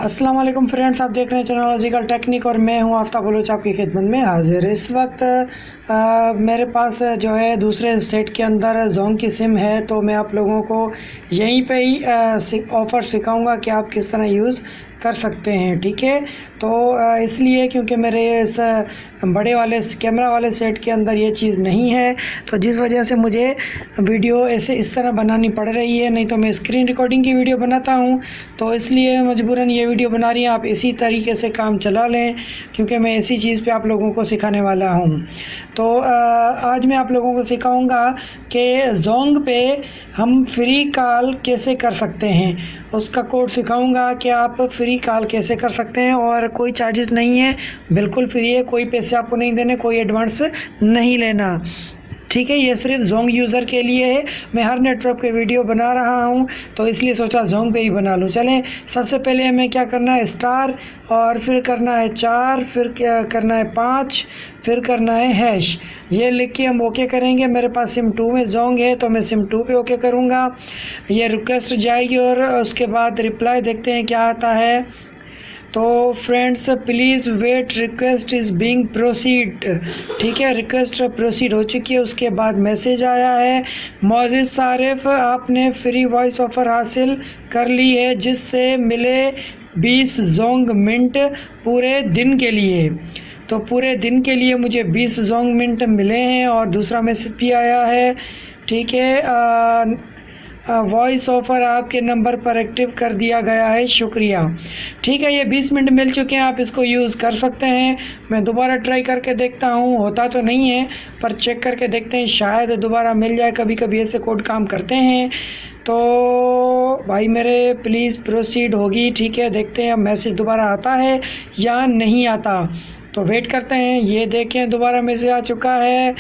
अस्सलाम वालेकुम फ्रेंड्स, आप देख रहे हैं टेक्नोलॉजिकल टेक्निक और मैं हूं आफ्ताब बलोच आपकी खिदमत में हाजिर। इस वक्त मेरे पास जो है दूसरे सेट के अंदर जोंग की सिम है, तो मैं आप लोगों को यहीं पे ही ऑफ़र सिखाऊंगा कि आप किस तरह यूज़ कर सकते हैं। ठीक है, तो इसलिए क्योंकि मेरे इस बड़े वाले कैमरा वाले सेट के अंदर ये चीज़ नहीं है, तो जिस वजह से मुझे वीडियो ऐसे इस तरह बनानी पड़ रही है। नहीं तो मैं स्क्रीन रिकॉर्डिंग की वीडियो बनाता हूँ, तो इसलिए मजबूरन ये वीडियो बना रही है। आप इसी तरीके से काम चला लें, क्योंकि मैं इसी चीज़ पे आप लोगों को सिखाने वाला हूँ। तो आज मैं आप लोगों को सिखाऊंगा कि जोंग पे हम फ्री कॉल कैसे कर सकते हैं। उसका कोड सिखाऊंगा कि आप फ्री कॉल कैसे कर सकते हैं, और कोई चार्जेस नहीं है, बिल्कुल फ्री है, कोई पैसे आपको नहीं देने, कोई एडवांस नहीं लेना। ठीक है, ये सिर्फ जोंग यूज़र के लिए है। मैं हर नेटवर्क पे वीडियो बना रहा हूँ, तो इसलिए सोचा जोंग पे ही बना लूँ। चलें, सबसे पहले हमें क्या करना है, स्टार, और फिर करना है 4, फिर क्या करना है 5, फिर करना है हैश। ये लिख के हम ओके करेंगे। मेरे पास सिम 2 में जोंग है, तो मैं सिम 2 पे ओके करूँगा। ये रिक्वेस्ट जाएगी और उसके बाद रिप्लाई देखते हैं क्या आता है। तो friends please wait, request is being proceed. ठीक है, रिक्वेस्ट प्रोसीड हो चुकी है। उसके बाद मैसेज आया है, मोअज़्ज़िज़ सारिफ, आपने फ्री वॉइस ऑफ़र हासिल कर ली है, जिससे मिले 20 जोंग मिनट पूरे दिन के लिए। तो पूरे दिन के लिए मुझे 20 जोंग मिनट मिले हैं। और दूसरा मैसेज भी आया है, ठीक है, वॉइस ऑफ़र आपके नंबर पर एक्टिव कर दिया गया है, शुक्रिया। ठीक है, ये 20 मिनट मिल चुके हैं, आप इसको यूज़ कर सकते हैं। मैं दोबारा ट्राई करके देखता हूँ, होता तो नहीं है पर चेक करके देखते हैं, शायद दोबारा मिल जाए। कभी कभी ऐसे कोड काम करते हैं। तो भाई मेरे प्लीज़ प्रोसीड होगी। ठीक है, देखते हैं अब मैसेज दोबारा आता है या नहीं आता, तो वेट करते हैं। ये देखें, दोबारा मैसेज आ चुका है,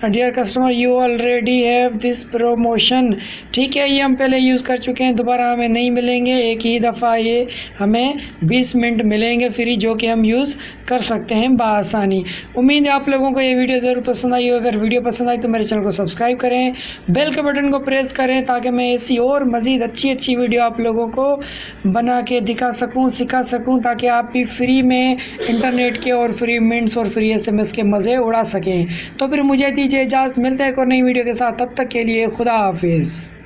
dear customer you already have this promotion. ठीक है, ये हम पहले यूज़ कर चुके हैं, दोबारा हमें नहीं मिलेंगे। एक ही दफ़ा ये हमें 20 मिनट मिलेंगे फ्री, जो कि हम यूज़ कर सकते हैं बआसानी। उम्मीद है आप लोगों को ये वीडियो ज़रूर पसंद आई हो। अगर वीडियो पसंद आई तो मेरे चैनल को सब्सक्राइब करें, बेल के बटन को प्रेस करें, ताकि मैं ऐसी और मज़ीद अच्छी वीडियो आप लोगों को बना के दिखा सकूँ, सिखा सकूँ, ताकि आप भी फ्री में इंटरनेट के और फ्री मिनट्स और फ्री SMS के मज़े उड़ा सकें। तो फिर मुझे दीजिए इजाज़त, मिलते हैं एक और नई वीडियो के साथ। तब तक के लिए खुदा हाफिज़।